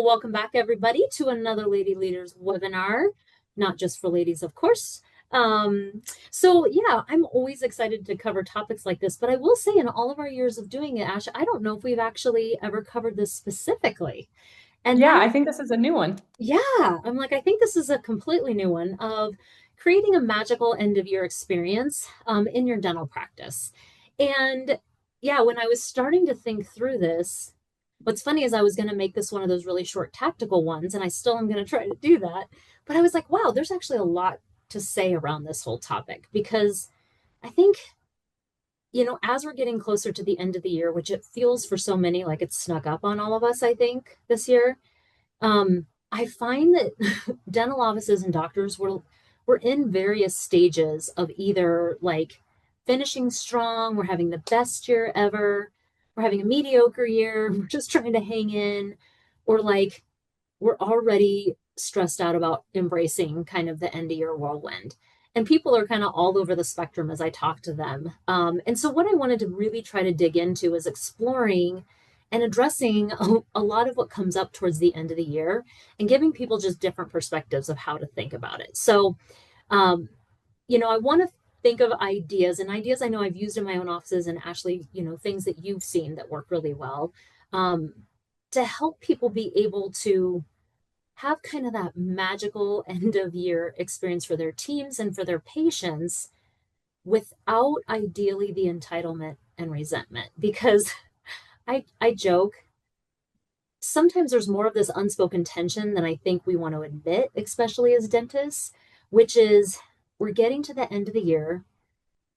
Welcome back, everybody, to another Lady Leaders webinar, not just for ladies, of course. I'm always excited to cover topics like this, but I will say in all of our years of doing it, Ash, I don't know if we've actually ever covered this specifically. And Yeah, that, I think this is a new one. yeah, I'm like, I think this is a completely new one of creating a magical end of year experience in your dental practice. And yeah, when I was starting to think through this, what's funny is I was going to make this one of those really short tactical ones, and I still am going to try to do that. But I was like, wow, there's actually a lot to say around this whole topic because I think, as we're getting closer to the end of the year, which it feels for so many like it's snuck up on all of us, I think, this year, I find that dental offices and doctors were in various stages of either like finishing strong, we're having the best year ever, we're having a mediocre year, we're just trying to hang in, or like we're already stressed out about embracing kind of the end of year whirlwind. And people are kind of all over the spectrum as I talk to them. And so, what I wanted to really try to dig into is exploring and addressing a lot of what comes up towards the end of the year and giving people just different perspectives of how to think about it. So, um, I want to think of ideas and ideas I know I've used in my own offices and Ashley, things that you've seen that work really well um, to help people be able to have kind of that magical end of year experience for their teams and for their patients without ideally the entitlement and resentment. Because I joke, sometimes there's more of this unspoken tension than I think we want to admit, especially as dentists, which is we're getting to the end of the year.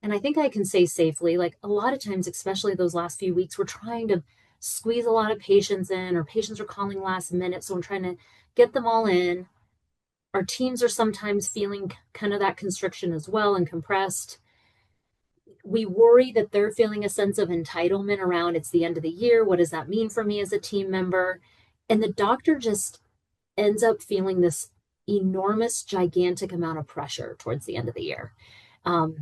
And I think I can say safely, like a lot of times, especially those last few weeks, we're trying to squeeze a lot of patients in, or patients are calling last minute. So I'm trying to get them all in. Our teams are sometimes feeling kind of that constriction as well and compressed. We worry that they're feeling a sense of entitlement around it's the end of the year. What does that mean for me as a team member? And the doctor just ends up feeling this enormous, gigantic amount of pressure towards the end of the year.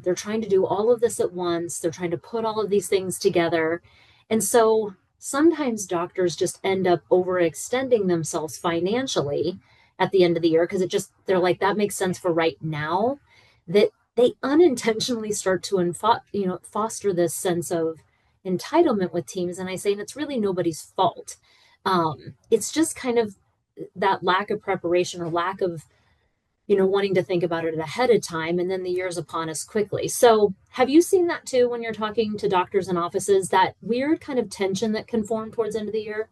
They're trying to do all of this at once. They're trying to put all of these things together. And so sometimes doctors just end up overextending themselves financially at the end of the year because they're like, that makes sense for right now, that they unintentionally start to foster this sense of entitlement with teams. And I say, and it's really nobody's fault. It's just kind of that lack of preparation or lack of wanting to think about it ahead of time, and then the year's upon us quickly. So have you seen that too when you're talking to doctors and offices, that weird kind of tension that can form towards the end of the year?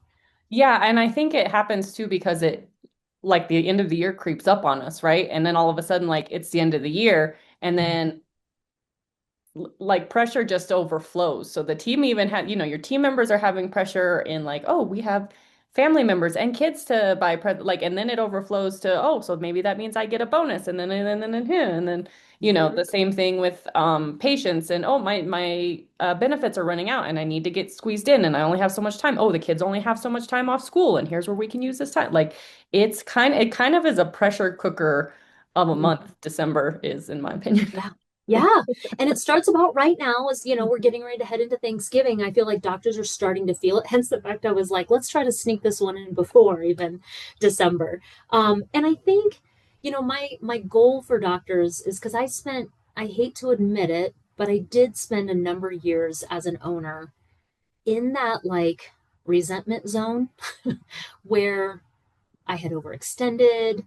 Yeah, and I think it happens too because like the end of the year creeps up on us, right? And then all of a sudden, like it's the end of the year, and then like pressure just overflows. So the team even had, your team members are having pressure in like, oh, we have family members and kids to buy like, and then it overflows to, oh, so maybe that means I get a bonus, and then Mhm. the same thing with patients, and oh, my benefits are running out and I need to get squeezed in and I only have so much time. Oh, the kids only have so much time off school and here's where we can use this time. Like it kind of is a pressure cooker of a month, December is, in my opinion. Yeah. Yeah. And it starts about right now as, we're getting ready to head into Thanksgiving. I feel like doctors are starting to feel it. Hence the fact I was like, let's try to sneak this one in before even December. And I think, my goal for doctors is because I hate to admit it, but I did spend a number of years as an owner in that like resentment zone where I had overextended.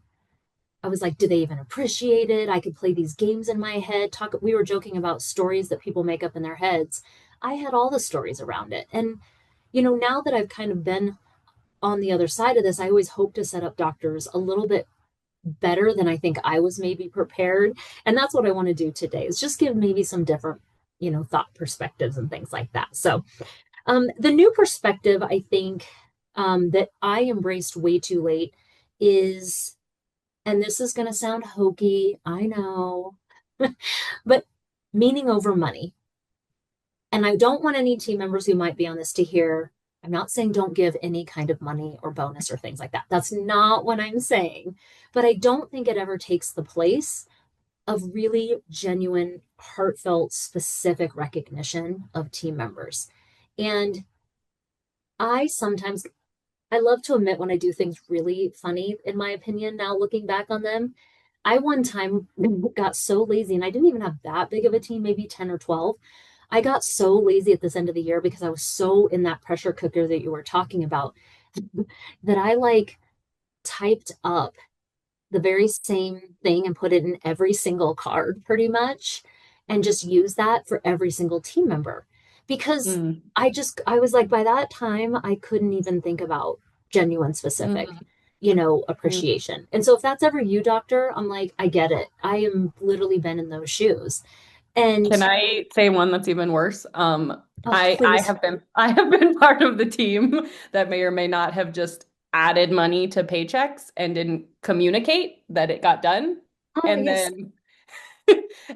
I was like, do they even appreciate it? I could play these games in my head. We were joking about stories that people make up in their heads. I had all the stories around it. And, now that I've kind of been on the other side of this, I always hope to set up doctors a little bit better than I think I was maybe prepared. And that's what I want to do today is just give maybe some different, thought perspectives and things like that. So the new perspective, I think, that I embraced way too late is, and this is going to sound hokey, I know, but meaning over money. And I don't want any team members who might be on this to hear, I'm not saying don't give any kind of money or bonus or things like that. That's not what I'm saying. But I don't think it ever takes the place of really genuine, heartfelt, specific recognition of team members. And I sometimes I love to admit when I do things really funny, in my opinion, now looking back on them. I one time got so lazy and I didn't even have that big of a team, maybe 10 or 12. I got so lazy at this end of the year because I was so in that pressure cooker that you were talking about that I like typed up the very same thing and put it in every single card pretty much and just use that for every single team member because Mm. I was like by that time I couldn't even think about genuine specific Mhm. Mm. appreciation. And so if that's ever you, doctor, I'm like, I get it. I am literally been in those shoes. And Can I say one that's even worse? oh, I please. have been I have been part of the team that may or may not have just added money to paychecks and didn't communicate that it got done, Oh, and yes. then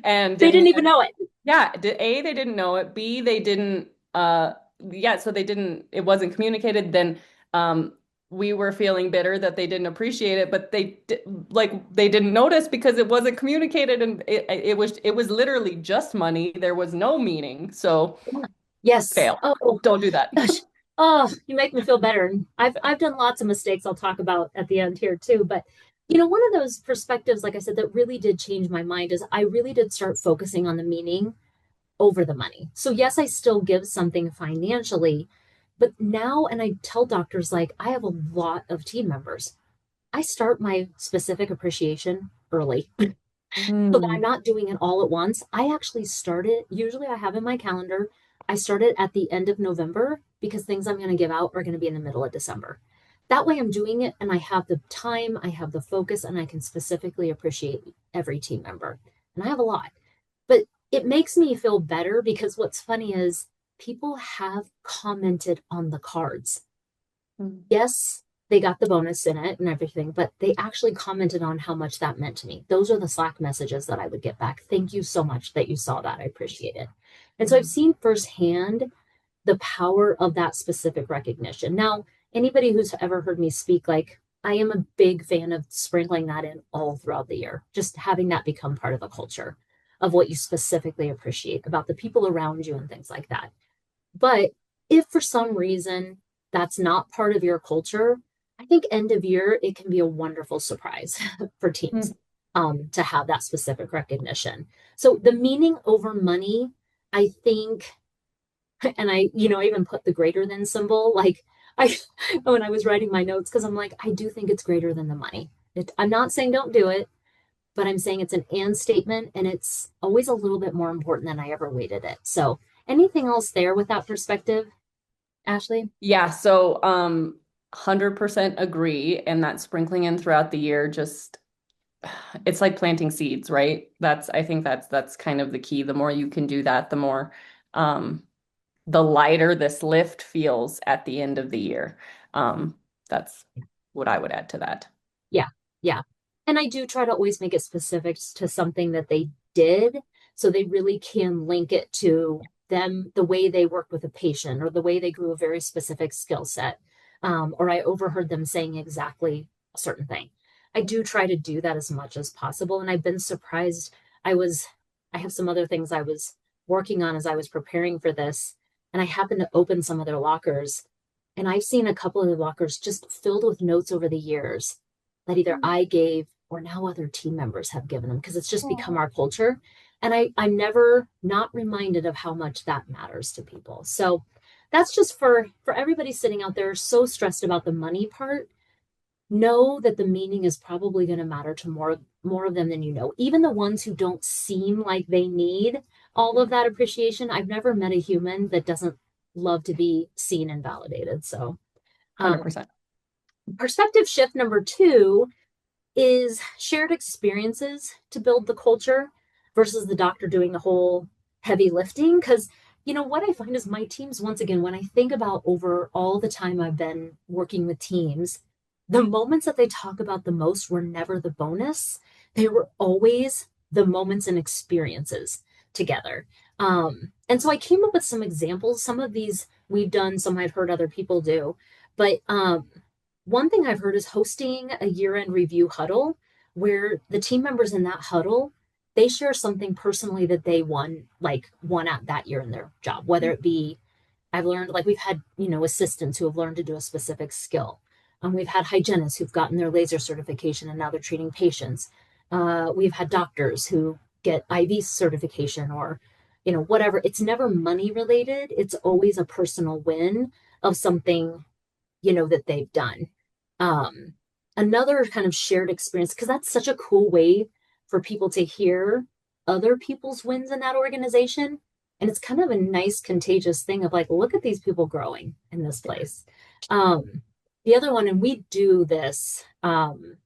and They didn't didn't even know it. yeah, A, they didn't know it. B, they didn't yeah, so they didn't it wasn't communicated. Then um we were feeling bitter that they didn't appreciate it, but they didn't notice because it wasn't communicated, and it was literally just money. There was no meaning. So Yes. fail. Oh, Don't do that. gosh. Oh, you make me feel better. And I've done lots of mistakes I'll talk about at the end here too. But one of those perspectives, like I said, that really did change my mind is I really did start focusing on the meaning over the money. So yes, I still give something financially, but now, and I tell doctors like I have a lot of team members. I start my specific appreciation early so that I'm Mm, not doing it all at once. I actually start it, usually I have in my calendar, I start it at the end of November because things I'm going to give out are going to be in the middle of December. That way I'm doing it and I have the time, I have the focus, and I can specifically appreciate every team member. And I have a lot. But it makes me feel better because what's funny is people have commented on the cards. mm, Yes, they got the bonus in it and everything, but they actually commented on how much that meant to me. Those are the Slack messages that I would get back. Thank you so much that you saw that. I appreciate it. And so I've mm, seen firsthand the power of that specific recognition. Now, anybody who's ever heard me speak, like I am a big fan of sprinkling that in all throughout the year, just having that become part of the culture of what you specifically appreciate about the people around you and things like that. But if for some reason that's not part of your culture, I think end of year, it can be a wonderful surprise for teams mm. to have that specific recognition. So the meaning over money, I think, and I even put the greater than symbol, like I, when I was writing my notes, because I'm like, I do think it's greater than the money. I'm not saying don't do it, but I'm saying it's an and statement and it's always a little bit more important than I ever weighted it. So anything else there with that perspective? Ashlee? Yeah, so 100% agree. And that sprinkling in throughout the year just it's like planting seeds, right? I think that's kind of the key. The more you can do that, um the lighter this lift feels at the end of the year. Um, that's what I would add to that. Yeah, yeah. And I do try to always make it specific to something that they did so they really can link it to them, the way they work with a patient or the way they grew a very specific skill set. Or I overheard them saying exactly a certain thing. I do try to do that as much as possible. And I've been surprised. I was, I have some other things I was working on as I was preparing for this. And I happened to open some of their lockers. And I've seen a couple of the lockers just filled with notes over the years that either I gave or now other team members have given them because it's just become Oh. our culture. And I'm never not reminded of how much that matters to people. So that's just for everybody sitting out there so stressed about the money part. Know that the meaning is probably going to matter to more of them than you know. Even the ones who don't seem like they need all of that appreciation. I've never met a human that doesn't love to be seen and validated. So um, 100%. perspective shift number two is shared experiences to build the culture versus the doctor doing the whole heavy lifting. Because, what I find is my teams, once again, when I think about over all the time I've been working with teams, the moments that they talk about the most were never the bonus. They were always the moments and experiences together. And so I came up with some examples. Some of these we've done, some I've heard other people do. But one thing I've heard is hosting a year-end review huddle where the team members in that huddle, they share something personally that they won at that year in their job, whether it be I've learned like we've had, assistants who have learned to do a specific skill. We've had hygienists who've gotten their laser certification and now they're treating patients. We've had doctors who get IV certification or, whatever. It's never money related. It's always a personal win of something, that they've done. Um, Another kind of shared experience, because that's such a cool way for people to hear other people's wins in that organization. And it's kind of a nice contagious thing of like, look at these people growing in this place. Um, the other one, and we do this,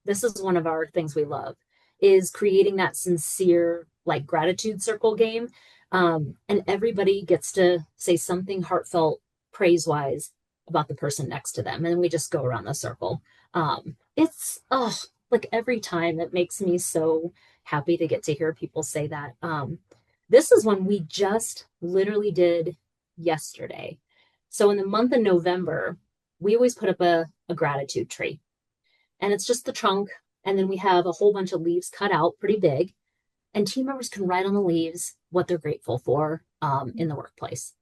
this is one of our things we love, is creating that sincere, like gratitude circle game. And everybody gets to say something heartfelt, praise wise about the person next to them. And then we just go around the circle. It's, oh, like every time it makes me so happy to get to hear people say that. This is one we just literally did yesterday. So in the month of November, we always put up a gratitude tree, and it's just the trunk. And then we have a whole bunch of leaves cut out pretty big, and team members can write on the leaves what they're grateful for in the workplace.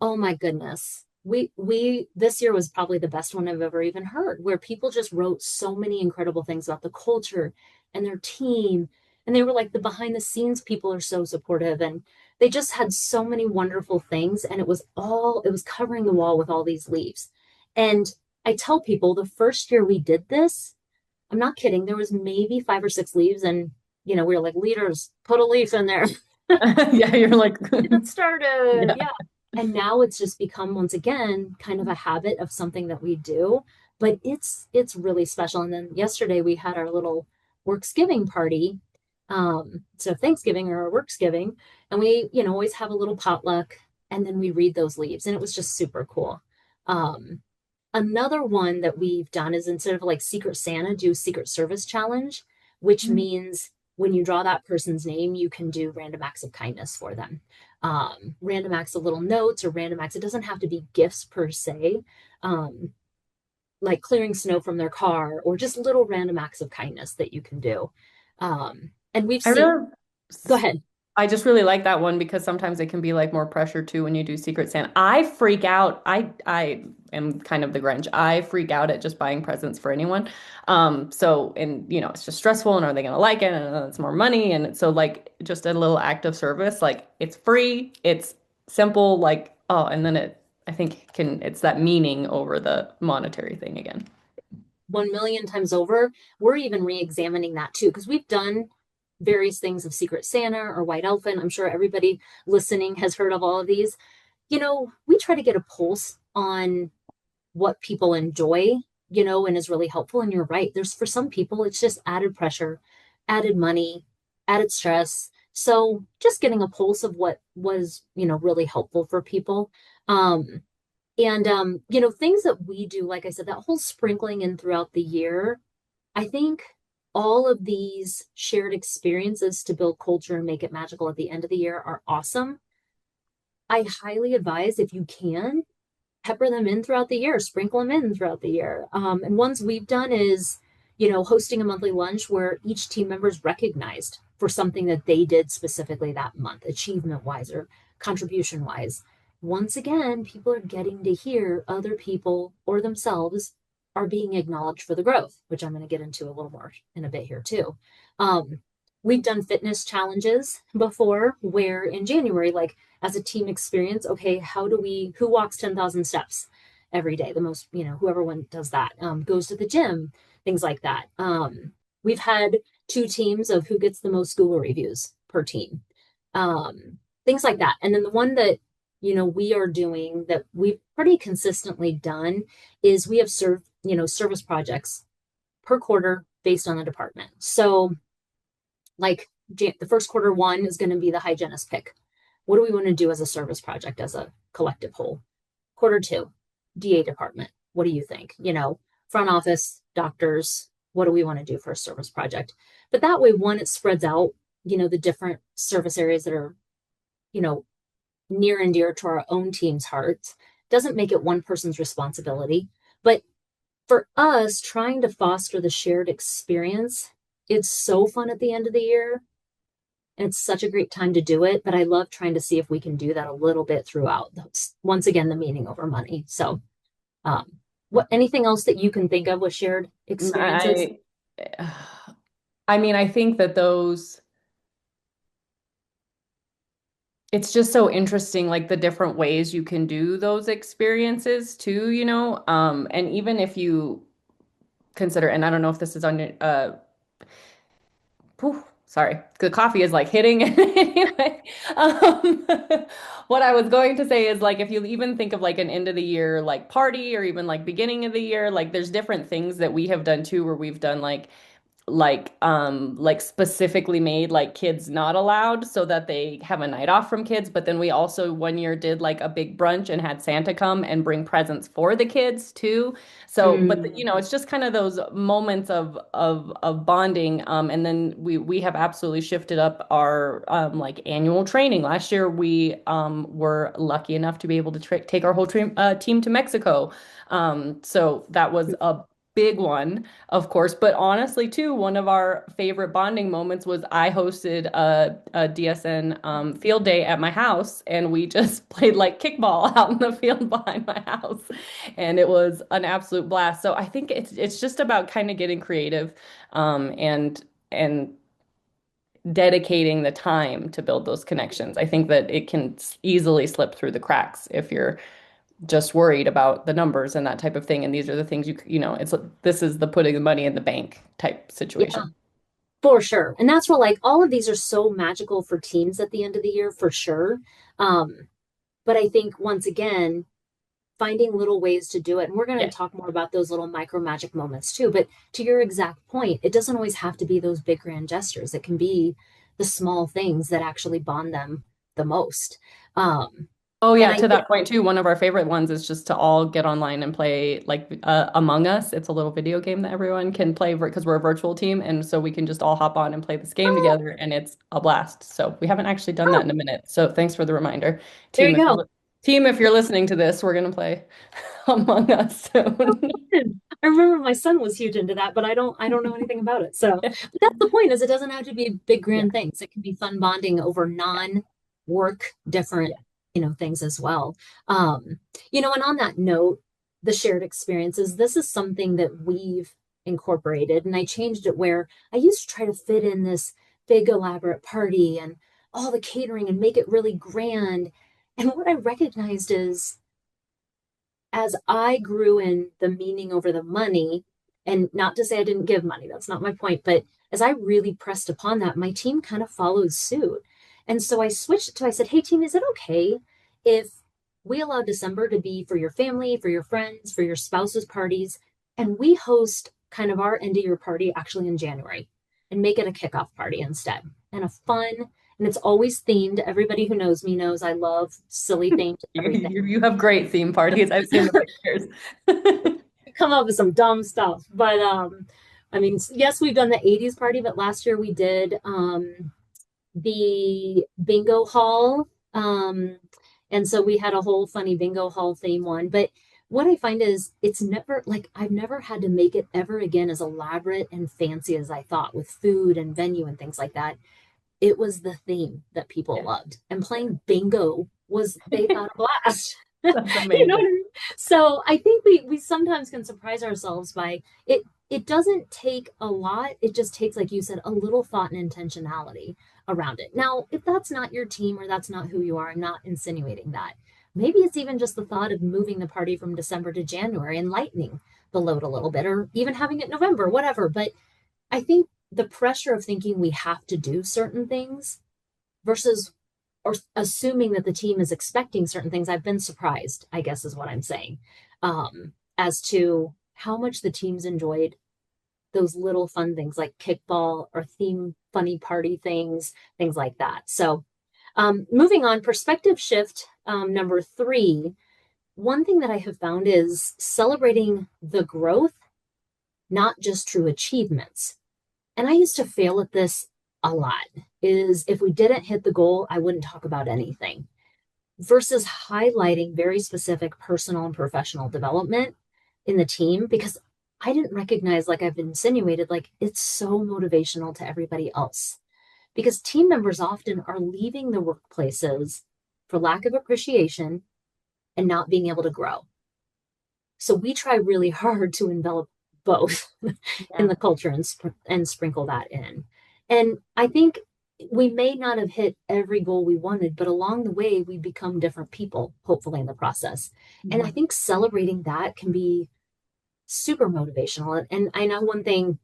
Oh my goodness. We this year was probably the best one I've ever even heard, where people just wrote so many incredible things about the culture and their team. And they were like, the behind the scenes people are so supportive. And they just had so many wonderful things. And it was covering the wall with all these leaves. And I tell people the first year we did this, I'm not kidding, there was maybe 5 or 6 leaves. And, we were like, leaders, put a leaf in there. Yeah, you're like, Get it started. yeah. Yeah. And now it's just become once again kind of a habit of something that we do, but it's really special. And then yesterday we had our little Worksgiving party. So Thanksgiving or Worksgiving, and we, always have a little potluck and then we read those leaves and it was just super cool. Um, Another one that we've done is instead of like Secret Santa, do Secret Service Challenge, which means when you draw that person's name, you can do random acts of kindness for them. Random acts of little notes or random acts. It doesn't have to be gifts per se, um, like clearing snow from their car or just little random acts of kindness that you can do. And we've I seen, really, go ahead. I just really like that one because sometimes it can be like more pressure too when you do Secret Santa. I freak out. I am kind of the Grinch. I freak out at just buying presents for anyone. So and it's just stressful and are they gonna like it? And it's more money. And so like just a little act of service, like it's free, it's simple, like oh, and then I think it's that meaning over the monetary thing again. 1 million times over, we're even re-examining that too, because we've done various things of Secret Santa or White Elephant. I'm sure everybody listening has heard of all of these. We try to get a pulse on what people enjoy, and is really helpful. And you're right. There's for some people, it's just added pressure, added money, added stress. So just getting a pulse of what was, really helpful for people. And things that we do, like I said, that whole sprinkling in throughout the year, I think all of these shared experiences to build culture and make it magical at the end of the year are awesome. I highly advise if you can, pepper them in throughout the year, sprinkle them in throughout the year. And ones we've done is, hosting a monthly lunch where each team member is recognized for something that they did specifically that month, achievement wise or contribution wise. Once again, people are getting to hear other people or themselves are being acknowledged for the growth, which I'm going to get into a little more in a bit here too. Um, we've done fitness challenges before where in January, like as a team experience, okay, who walks 10,000 steps every day? The most, whoever one does that, goes to the gym, things like that. We've had 2 teams of who gets the most Google reviews per team, things like that. And then the one that, we are doing that we've pretty consistently done is we have service projects per quarter based on the department. So like the first quarter one is going to be the hygienist pick. What do we want to do as a service project as a collective whole? Quarter two, DA department. What do you think? Front office, doctors, what do we want to do for a service project? But that way, one, it spreads out, the different service areas that are, you know, near and dear to our own team's hearts. Doesn't make it one person's responsibility. But for us, trying to foster the shared experience, it's so fun at the end of the year. And it's such a great time to do it. But I love trying to see if we can do that a little bit throughout. Once again, the meaning over money. So, um, What, anything else that you can think of with shared experiences? I I mean, I think that those it's just so interesting, like the different ways you can do those experiences too, and even if you consider, and I don't know if this is on your whew, sorry, the coffee is like hitting. Anyway, um, what I was going to say is like if you even think of like an end of the year like party or even like beginning of the year, like there's different things that we have done too where we've done like specifically made like kids not allowed so that they have a night off from kids. But then we also one year did like a big brunch and had Santa come and bring presents for the kids too. So but Mm, it's just kind of those moments of bonding. And then we have absolutely shifted up our like annual training. Last year we were lucky enough to be able to take our whole team to Mexico. So that was a big one, of course. But honestly, too, one of our favorite bonding moments was I hosted a DSN field day at my house, and we just played like kickball out in the field behind my house, and it was an absolute blast. So I think it's just about kind of getting creative, and dedicating the time to build those connections. I think that it can easily slip through the cracks if you're just worried about the numbers and that type of thing. And these are the things it's this is the putting the money in the bank type yeah, situation. for sure. And that's where like all of these are so magical for teams at the end of the year, for sure. Um, but I think once again, finding little ways to do it. And we're going Yeah. to talk more about those little micro magic moments too. But to your exact point, it doesn't always have to be those big grand gestures. It can be the small things that actually bond them the most. Um, Oh and yeah, I to think, that point too, one of our favorite ones is just to all get online and play like Among Us. It's a little video game that everyone can play because we're a virtual team, and so we can just all hop on and play this game oh, together, and it's a blast. So we haven't actually done that oh, in a minute. So thanks for the reminder, there team. you go. If you're listening to this, we're gonna play Among Us Oh, soon. fun. I remember my son was huge into that, but I don't know anything about it. So, but that's the point is it doesn't have to be big Yeah, grand things. It can be fun bonding over non-work different, yeah. things as well. And on that note, the shared experiences, this is something that we've incorporated and I changed it where I used to try to fit in this big elaborate party and all the catering and make it really grand. And what I recognized is as I grew in the meaning over the money, and not to say I didn't give money, that's not my point, but as I really pressed upon that, my team kind of followed suit. And so I switched it to, I said, hey, team, is it okay if we allow December to be for your family, for your friends, for your spouse's parties, and we host kind of our end of year party actually in January and make it a kickoff party instead and a fun, and it's always themed. Everybody who knows me knows I love silly themed everything. You have great theme parties. I've seen the pictures. Come up with some dumb stuff. But I mean, yes, we've done the 80s party, but last year we did the bingo hall. And so we had a whole funny bingo hall theme one. But what I find is it's never like I've never had to make it ever again as elaborate and fancy as I thought with food and venue and things like that. It was the theme that people Yeah, loved. And playing bingo was they thought a blast. that's You know what amazing. I mean? So I think we sometimes can surprise ourselves by it. It doesn't take a lot. It just takes, like you said, a little thought and intentionality around it. Now, if that's not your team or that's not who you are, I'm not insinuating that. Maybe it's even just the thought of moving the party from December to January and lightening the load a little bit, or even having it November, whatever. But I think the pressure of thinking we have to do certain things versus or assuming that the team is expecting certain things. I've been surprised, I guess is what I'm saying, as to how much the teams enjoyed those little fun things like kickball or theme funny party things, things like that. So moving on, perspective shift number 3. One thing that I have found is celebrating the growth, not just true achievements. And I used to fail at this a lot, is if we didn't hit the goal, I wouldn't talk about anything versus highlighting very specific personal and professional development in the team because I didn't recognize, like I've insinuated, like it's so motivational to everybody else. Because team members often are leaving the workplaces for lack of appreciation and not being able to grow. So we try really hard to envelop both in Yeah. the culture and sprinkle that in. And I think we may not have hit every goal we wanted, but along the way, we become different people, hopefully, in the process. And I Mhm. think celebrating that can be super motivational. And I know one thing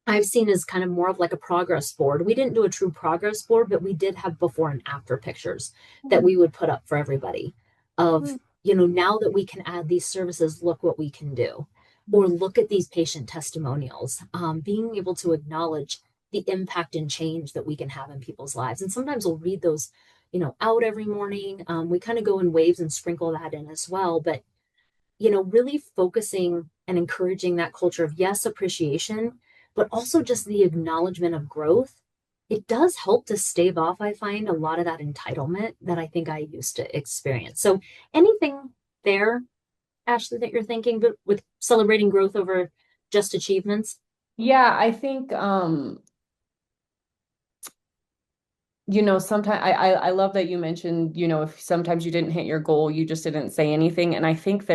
I've seen as kind of more of like a progress board. We didn't do a true progress board, but we did have before and after pictures that Mhm. we would put up for everybody of, now that we can add these services, look what we can do. Or Mhm. look at these patient testimonials, being able to acknowledge the impact and change that we can have in people's lives. And sometimes we'll read those, out every morning. We kind of go in waves and sprinkle that in as well. But really focusing and encouraging that culture of, yes, appreciation, but also just the acknowledgement of growth. It does help to stave off, I find, a lot of that entitlement that I think I used to experience. So, anything there, Ashlee, that you're thinking, but with celebrating growth over just achievements? Yeah, I think sometimes I love that you mentioned, if sometimes you didn't hit your goal, you just didn't say anything. And I think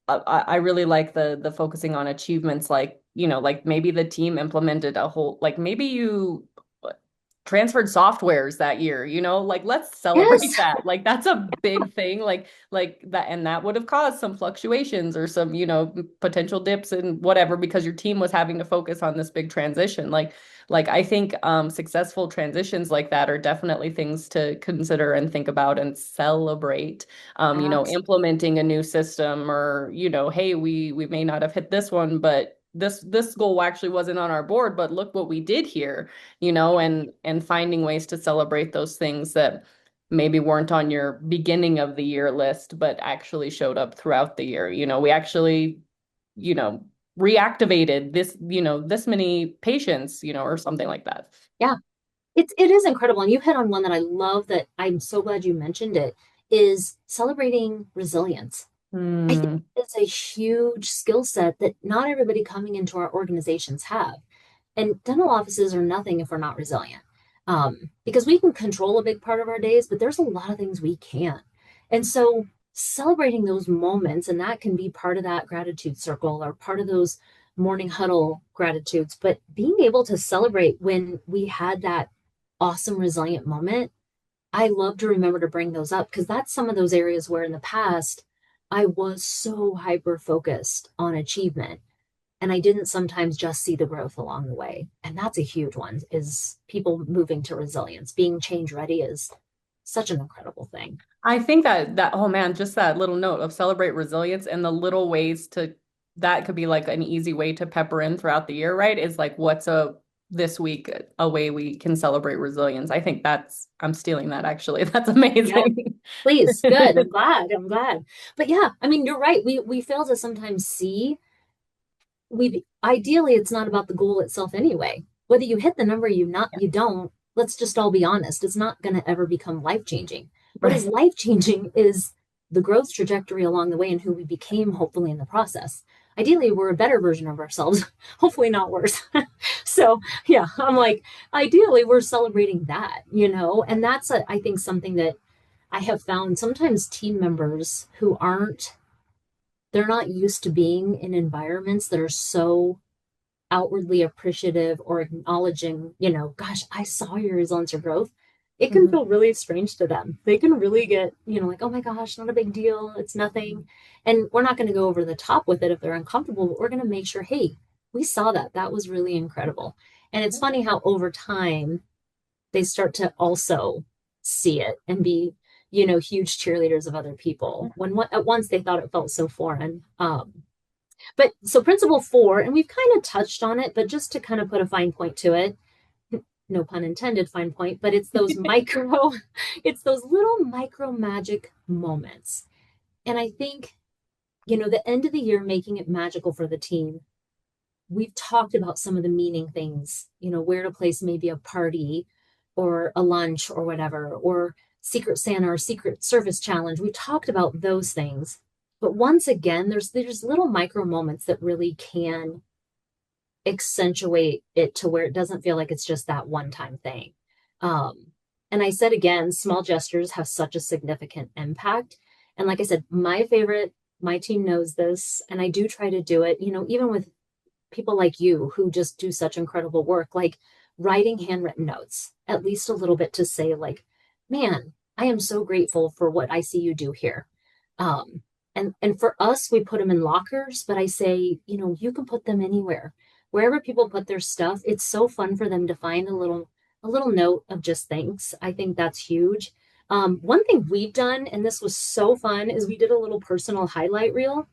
I really like the focusing on achievements, like, like maybe the team implemented a whole, like maybe you transferred softwares that year, like let's celebrate Yes. that. Like that's a big thing, like that, and that would have caused some fluctuations or some, potential dips and whatever because your team was having to focus on this big transition. Like I think successful transitions like that are definitely things to consider and think about and celebrate. Implementing a new system or, hey, we may not have hit this one, but this goal actually wasn't on our board, but look what we did here, and finding ways to celebrate those things that maybe weren't on your beginning of the year list, but actually showed up throughout the year. We actually, you know, reactivated this many patients, or something like that. Yeah. It is incredible. And you hit on one that I love that I'm so glad you mentioned it is celebrating resilience. I think Hmm. it's a huge skill set that not everybody coming into our organizations have. And dental offices are nothing if we're not resilient. Because we can control a big part of our days, but there's a lot of things we can't. And so celebrating those moments, and that can be part of that gratitude circle or part of those morning huddle gratitudes, but being able to celebrate when we had that awesome, resilient moment, I love to remember to bring those up because that's some of those areas where in the past I was so hyper focused on achievement and I didn't sometimes just see the growth along the way. And that's a huge one is people moving to resilience. Being change ready is such an incredible thing. I think that oh man, just that little note of celebrate resilience and the little ways to that could be like an easy way to pepper in throughout the year, right? Is like what's a this week a way we can celebrate resilience. I think I'm stealing that actually. That's Yeah, amazing. please. Good. I'm glad. I'm glad. But yeah, I mean, you're right. We fail to sometimes see we ideally it's not about the goal itself anyway. Whether you hit the number you don't, let's just all be honest. It's not going to ever become life changing. What is Right. life changing is the growth trajectory along the way and who we became, hopefully, in the process. Ideally, we're a better version of ourselves, hopefully, not worse. So, yeah, I'm like, ideally, we're celebrating that, and that's, I think, something that I have found sometimes team members who they're not used to being in environments that are so outwardly appreciative or acknowledging, gosh, I saw your resilience or growth. It can Mhm. feel really strange to them. They can really get, like, oh my gosh, not a big deal. It's nothing. And we're not going to go over the top with it if they're uncomfortable, but we're going to make sure, hey, we saw that. That was really incredible. And it's funny how over time they start to also see it and be, huge cheerleaders of other people when at once they thought it felt so foreign. But so principle four, and we've kind of touched on it, but just to kind of put a fine point to it, no pun intended, fine point, but it's those micro, it's those little micro magic moments. And I think, the end of the year, making it magical for the team. We've talked about some of the meaning things, where to place maybe a party or a lunch or whatever, or Secret Santa or Secret Service challenge. We talked about those things. But once again, there's little micro moments that really can accentuate it to where it doesn't feel like it's just that one time thing. Um, and I said again, small gestures have such a significant impact. And like I said, my favorite my team knows this, and I do try to do it, even with people like you who just do such incredible work, like writing handwritten notes, at least a little bit to say, like, man, I am so grateful for what I see you do here. And for us, we put them in lockers, but I say, you can put them anywhere. Wherever people put their stuff, it's so fun for them to find a little note of just thanks. I think that's huge. One thing we've done, and this was so fun, is we did a little personal highlight reel,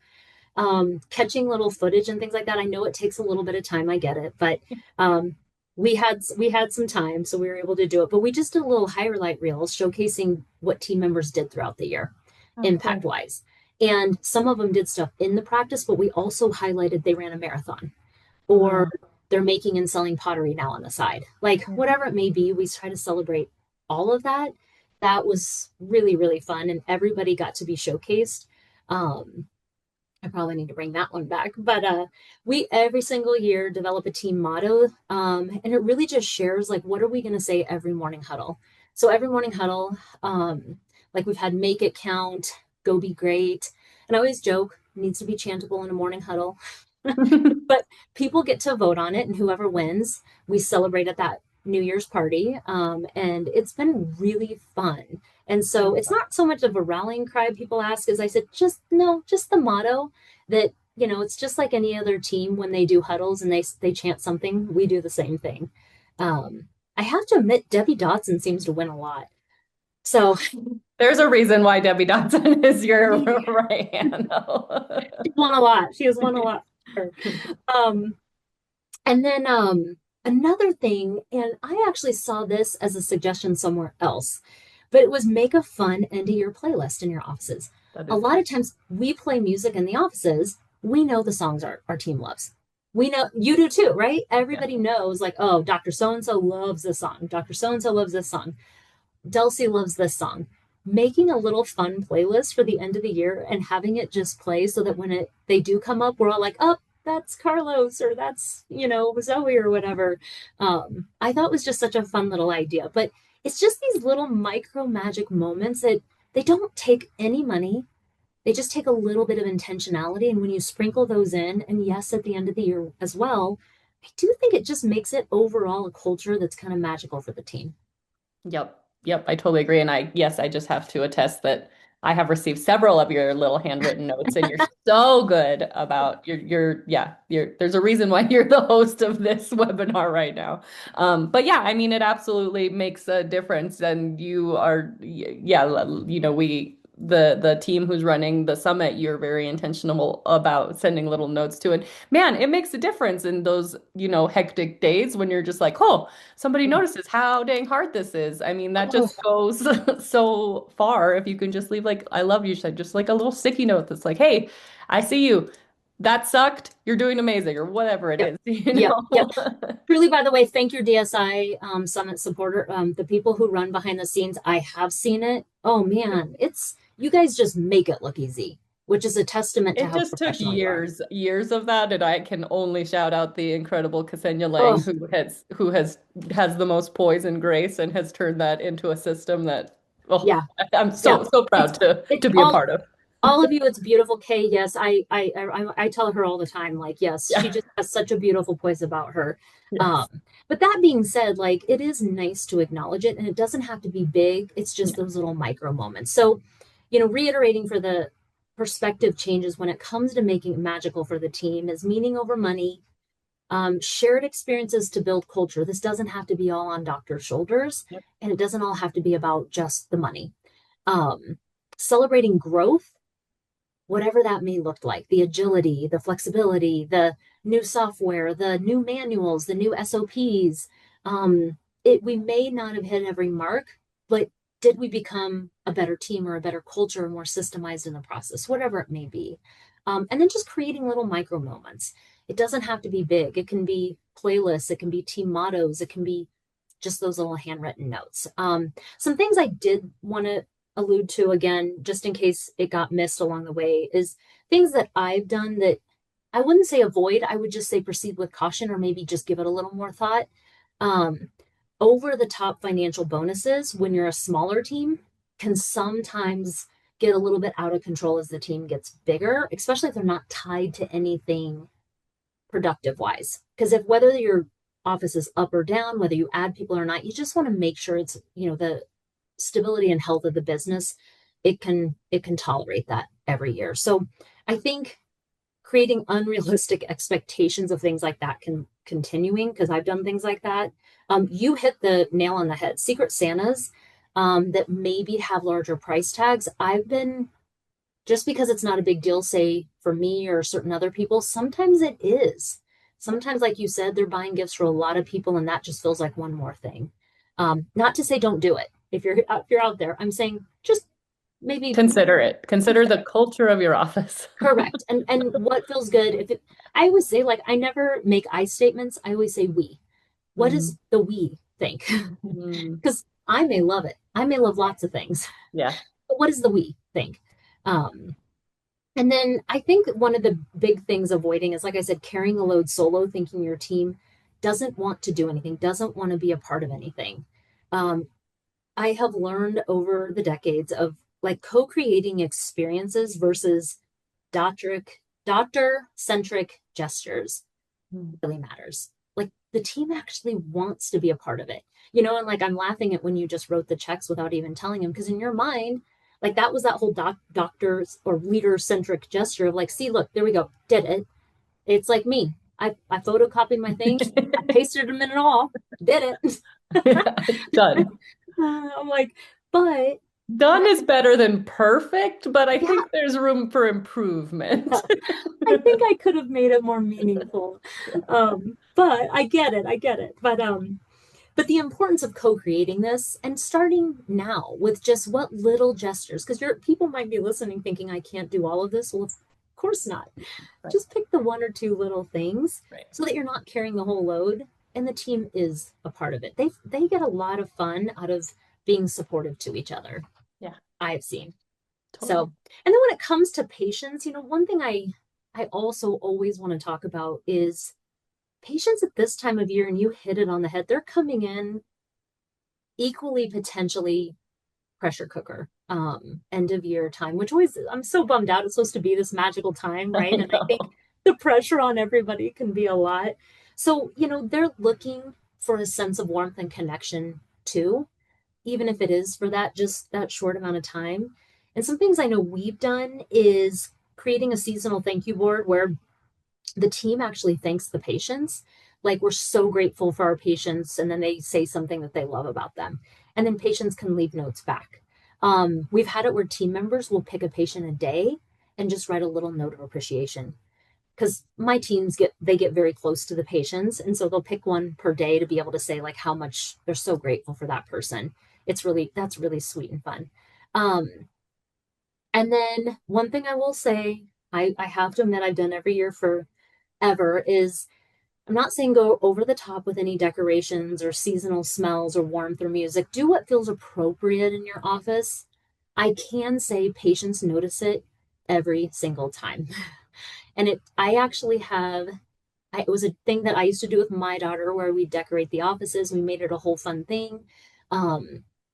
catching little footage and things like that. I know it takes a little bit of time, I get it, but um, we had some time, so we were able to do it. But we just did a little highlight reel showcasing what team members did throughout the year, Oh, impact cool. wise. And some of them did stuff in the practice, but we also highlighted they ran a marathon, or Mm, they're making and selling pottery now on the side. Like yeah. whatever it may be, we try to celebrate all of that. That was really, really fun, and everybody got to be showcased. Um, I probably need to bring that one back. But we every single year develop a team motto, and it really just shares like what are we going to say every morning huddle. So every morning huddle, like we've had make it count, go be great, and I always joke it needs to be chantable in a morning huddle. But people get to vote on it, and whoever wins, we celebrate at that New Year's party. And it's been really fun. And so it's not so much of a rallying cry people ask, as I said, just no, just the motto that, it's just like any other team when they do huddles and they chant something, we do the same thing. I have to admit, Debbie Dodson seems to win a lot. So There's a reason why Debbie Dodson is your she right hand, though. won a lot. She has won a lot. Um, And then another thing, and I actually saw this as a suggestion somewhere else, but it was make a fun end of year playlist in your offices. That A is lot great. of times we play music in the offices. We know the songs our team loves. We know you do too, right? Yeah. Everybody knows, like, oh, Dr. So and so loves this song. Dr. So and so loves this song. Delcy loves this song. Making a little fun playlist for the end of the year and having it just play so that when they do come up, we're all like, oh, that's Carlos or that's, Zoe or whatever. I thought was just such a fun little idea. But it's just these little micro magic moments that they don't take any money. They just take a little bit of intentionality. And when you sprinkle those in, and yes, at the end of the year as well, I do think it just makes it overall a culture that's kind of magical for the team. Yep. Yep. I totally agree. And yes, I just have to attest that I have received several of your little handwritten notes, and you're so good about there's a reason why you're the host of this webinar right now. But yeah, I mean, it absolutely makes a difference. And you are, yeah, the team who's running the summit, you're very intentional about sending little notes to. And man, it makes a difference in those, hectic days when you're just like, oh, somebody notices how dang hard this is. I mean, that Oh, just goes so far if you can just leave like, I love you, said just like a little sticky note that's like, hey, I see you. That sucked. You're doing amazing, or whatever it yep. is, Yep. Yep. Truly, by the way, thank your DSI Summit supporter. The people who run behind the scenes, I have seen it. Oh man, you guys just make it look easy, which is a testament to It how just took professional you are. years of that, and I can only shout out the incredible Ksenia Lang, Oh who has the most poise and grace and has turned that into a system that yeah, I'm yeah. so It's proud to it's be a part of. all of you. It's beautiful, Kay. Yes, I tell her all the time. Like, yes, she Yeah. just has such a beautiful poise about her. Um, Yes. but that being said, like, it is nice to acknowledge it, and it doesn't have to be big. It's just Yeah. those little micro moments. So, reiterating for the perspective changes when it comes to making it magical for the team is meaning over money, shared experiences to build culture. This doesn't have to be all on doctor's shoulders, Yep. and it doesn't all have to be about just the money. Um, Celebrating growth, whatever that may look like, the agility, the flexibility, the new software, the new manuals, the new SOPs. We may not have hit every mark, but did we become a better team or a better culture, more systemized in the process, whatever it may be. And then just creating little micro moments. It doesn't have to be big. It can be playlists, it can be team mottos, it can be just those little handwritten notes. Some things I did want to allude to again, just in case it got missed along the way, is things that I've done that I wouldn't say avoid. I would just say proceed with caution or maybe just give it a little more thought. Um, Over the top financial bonuses when you're a smaller team can sometimes get a little bit out of control as the team gets bigger, especially if they're not tied to anything productive wise. Because if whether your office is up or down, whether you add people or not, you just want to make sure it's, the stability and health of the business, it can tolerate that every year. So I think creating unrealistic expectations of things like that can continuing, because I've done things like that. You hit the nail on the head. Secret Santas that maybe have larger price tags. I've been just because it's not a big deal, say for me or certain other people, sometimes it is. Sometimes, like you said, they're buying gifts for a lot of people, and that just feels like one more thing. Not to say don't do it. If you're out there, I'm saying just maybe Consider it. Consider consider the it. culture of your office. Correct. And what feels good. I always say, like, I never make I statements. I always say we. What Mm, does the we think? mm, Because I may love it. I may love lots of things. yeah. But what does the we think? Um, And then I think one of the big things avoiding is, like I said, carrying a load solo, thinking your team doesn't want to do anything, doesn't want to be a part of anything. Um, I have learned over the decades of like co-creating experiences versus doctor centric gestures Mm. really matters. Like the team actually wants to be a part of it, and like I'm laughing at when you just wrote the checks without even telling him, because in your mind, like that was that whole doctor's or leader centric gesture of like, see, look, there we go, did it. It's like me. I photocopied my things, I pasted them in it all, did it. Yeah, done. I'm like, but Done that, is better than perfect, but I yeah, think there's room for improvement. I think I could have made it more meaningful. But I get it. But the importance of co-creating this and starting now with just what little gestures, because your people might be listening thinking I can't do all of this. Well, of course not. Right, Just pick the one or two little things right. so that you're not carrying the whole load, and the team is a part of it. They get a lot of fun out of being supportive to each other. Yeah, I've seen. So, totally. and then when it comes to patients, one thing I also always want to talk about is patients at this time of year, and you hit it on the head. They're coming in equally potentially pressure cooker end of year time, which always, I'm so bummed out. It's supposed to be this magical time, right? I And I think know. the pressure on everybody can be a lot. So they're looking for a sense of warmth and connection too, even if it is for that short amount of time. And some things I know we've done is creating a seasonal thank you board where the team actually thanks the patients. Like, we're so grateful for our patients, and then they say something that they love about them. And then patients can leave notes back. We've had it where team members will pick a patient a day and just write a little note of appreciation. Because my teams get very close to the patients, and so they'll pick one per day to be able to say like how much they're so grateful for that person. That's really sweet and fun. Um, and then one thing I will say, I have to admit I've done every year for ever is, I'm not saying go over the top with any decorations or seasonal smells or warmth or music. Do what feels appropriate in your office. I can say patients notice it every single time. And I actually it was a thing that I used to do with my daughter where we decorate the offices. We made it a whole fun thing.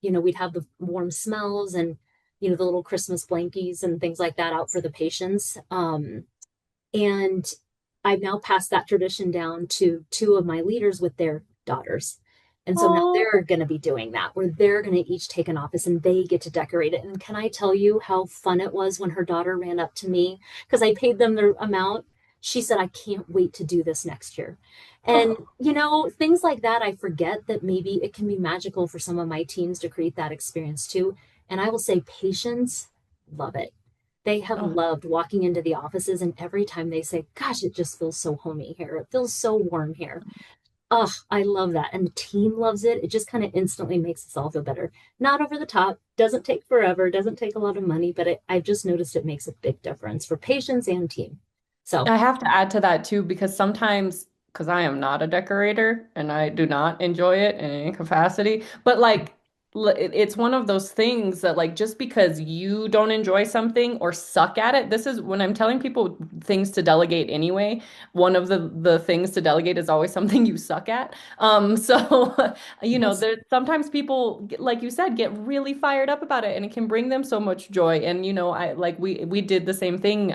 We'd have the warm smells and, the little Christmas blankies and things like that out for the patients. And I've now passed that tradition down to two of my leaders with their daughters. And so now Oh, they're going to be doing that, where they're going to each take an office and they get to decorate it. And can I tell you how fun it was when her daughter ran up to me because I paid them their amount? She said, I can't wait to do this next year. And, oh, things like that, I forget that maybe it can be magical for some of my teams to create that experience too. And I will say, patients love it. They have oh. loved walking into the offices, and every time they say, gosh, it just feels so homey here. It feels so warm here. Oh, I love that. And the team loves it. It just kind of instantly makes us all feel better. Not over the top, doesn't take forever, doesn't take a lot of money, but I've just noticed it makes a big difference for patients and team. So, I have to add to that too, because sometimes, because I am not a decorator and I do not enjoy it in any capacity, but like it's one of those things that like just because you don't enjoy something or suck at it, this is when I'm telling people things to delegate anyway, one of the things to delegate is always something you suck at. So Yes. there sometimes people like you said get really fired up about it and it can bring them so much joy. And I like we did the same thing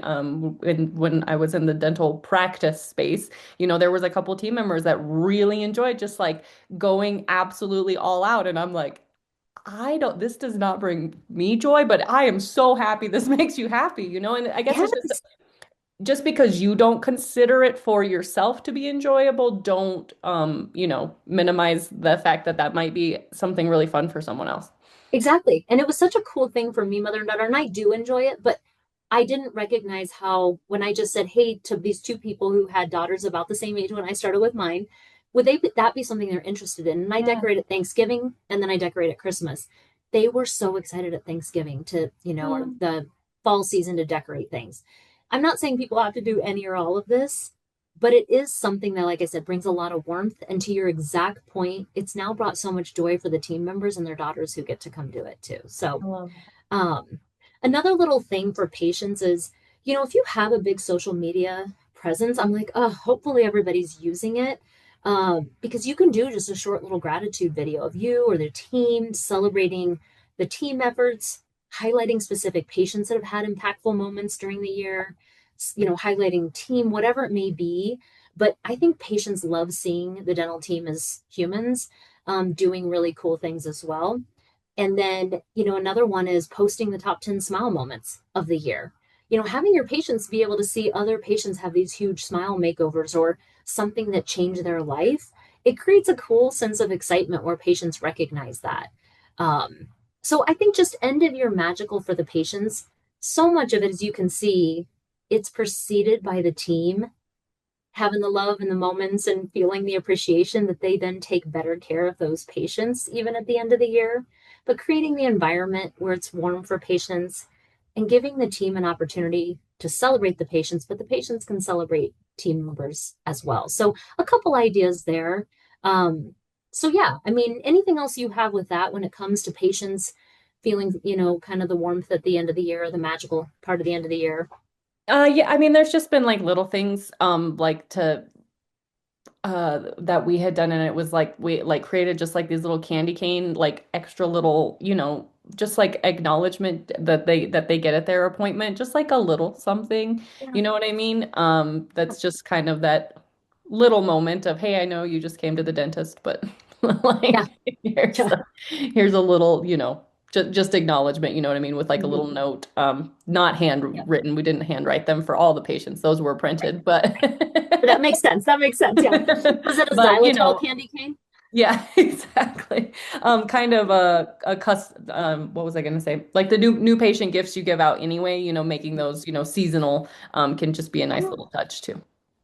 when I was in the dental practice space. There was a couple team members that really enjoyed just like going absolutely all out and I'm like this does not bring me joy, but I am so happy this makes you happy. And I guess it's Yes. just because you don't consider it for yourself to be enjoyable, don't, minimize the fact that that might be something really fun for someone else. Exactly. And it was such a cool thing for me, mother and daughter, and I do enjoy it, but I didn't recognize how, when I just said, hey, to these two people who had daughters about the same age when I started with mine, would that be something they're interested in? And I Yeah. decorated Thanksgiving and then I decorated Christmas. They were so excited at Thanksgiving to, or Mm. the fall season to decorate things. I'm not saying people have to do any or all of this, but it is something that, like I said, brings a lot of warmth. And to your exact point, it's now brought so much joy for the team members and their daughters who get to come do it too. So, I love um, another little thing for patients is, if you have a big social media presence, I'm like, oh, hopefully everybody's using it. Because you can do just a short little gratitude video of you or the team celebrating the team efforts, highlighting specific patients that have had impactful moments during the year, highlighting team, whatever it may be. But I think patients love seeing the dental team as humans doing really cool things as well. And then, another one is posting the top 10 smile moments of the year. Having your patients be able to see other patients have these huge smile makeovers or something that changed their life, it creates a cool sense of excitement where patients recognize that. Um, so I think just end of year magical for the patients. So much of it, as you can see, it's preceded by the team having the love and the moments and feeling the appreciation that they then take better care of those patients, even at the end of the year. But creating the environment where it's warm for patients and giving the team an opportunity to celebrate the patients, but the patients can celebrate team members as well. So, a couple ideas there. So, yeah, I mean, anything else you have with that when it comes to patients feeling, kind of the warmth at the end of the year, the magical part of the end of the year? yeah, I mean, there's just been like little things, like that we had done and it was like we like created just like these little candy cane like extra little just like acknowledgement that they get at their appointment just like a little something, Yeah. you know what I mean, that's just kind of that little moment of hey, I know you just came to the dentist, but Yeah. like here's a little, just acknowledgement, you know what I mean, with like a little Mhm. note, not Yeah. handwritten, we didn't handwrite them for all the patients, those were Right. printed, but That makes sense. That makes sense. Yeah. Was it a but xylitol candy cane? yeah, exactly. Kind of what was I going to say? Like the new patient gifts you give out anyway, making those, seasonal, can just be a nice Yeah. little touch too.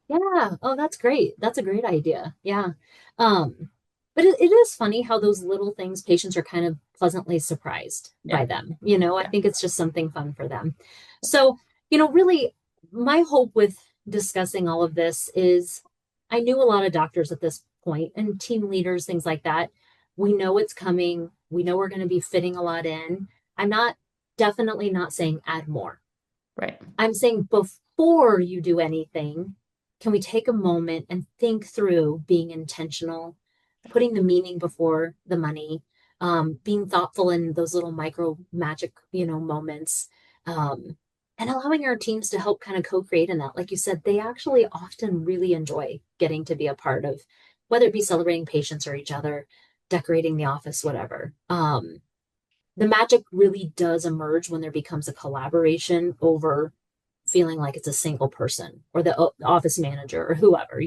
Yeah. Oh, that's great. That's a great idea. Yeah. Um, but it is funny how those little things patients are kind of pleasantly surprised by Yeah. them. I Yeah. think it's just something fun for them. So, really, my hope with discussing all of this is I knew a lot of doctors at this point and team leaders, things like that. We know it's coming. We know we're going to be fitting a lot in. I'm not definitely not saying add more. Right. I'm saying before you do anything, can we take a moment and think through being intentional, putting the meaning before the money, being thoughtful in those little micro magic, moments, and allowing our teams to help kind of co-create in that. Like you said, they actually often really enjoy getting to be a part of, whether it be celebrating patients or each other, decorating the office, whatever. The magic really does emerge when there becomes a collaboration over feeling like it's a single person or the office manager or whoever.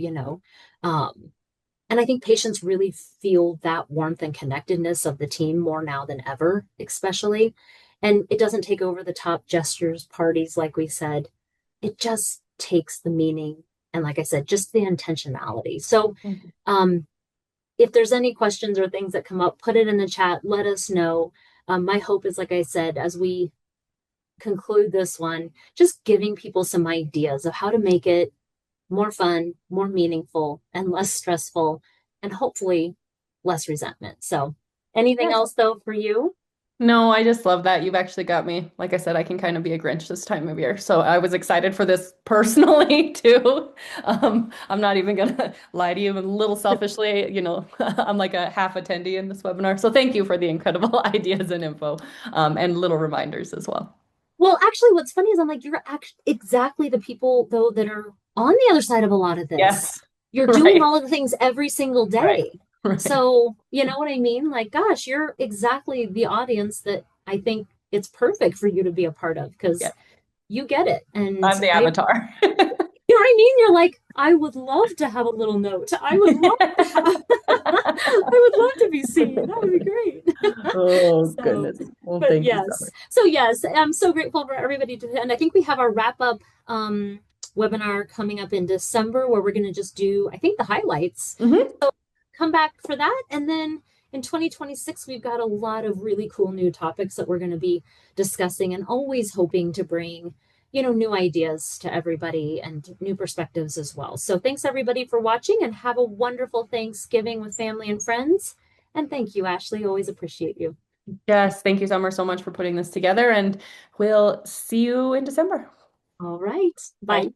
Um, and I think patients really feel that warmth and connectedness of the team more now than ever, especially. And it doesn't take over the top gestures, parties, like we said. It just takes the meaning. And like I said, just the intentionality. So, Mhm. um, if there's any questions or things that come up, put it in the chat. Let us know. My hope is, like I said, as we conclude this one, just giving people some ideas of how to make it more fun, more meaningful, and less stressful, and hopefully less resentment. So Anything Yes. else though for you? No, I just love that. You've actually got me. Like I said, I can kind of be a Grinch this time of year. So I was excited for this personally too. I'm not even gonna lie to you. A little selfishly, I'm like a half attendee in this webinar. So thank you for the incredible ideas and info, and little reminders as well. Well, actually, what's funny is I'm like, you're actually exactly the people though that are on the other side of a lot of this. Yes. You're doing Right. all of the things every single Right. day. Right. So, you know what I mean? Like, gosh, you're exactly the audience that I think it's perfect for you to be a part of Yeah. because you get it. And I'm the I, avatar. you know what I mean? You're like, I would love to have a little note. I would love to have, I would love to be seen. That would be great. Oh, So, goodness. Well, but thank you, yes. Summer. So yes, I'm so grateful for everybody to, and I think we have our wrap up webinar coming up in December where we're going to just do, I think, the highlights. Hmm. Come back for that. And then in 2026, we've got a lot of really cool new topics that we're going to be discussing and always hoping to bring, new ideas to everybody and new perspectives as well. So thanks everybody for watching and have a wonderful Thanksgiving with family and friends. And thank you, Ashlee. Always appreciate you. Yes, thank you, Summer, so much for putting this together, and we'll see you in December. All right. Bye. Bye.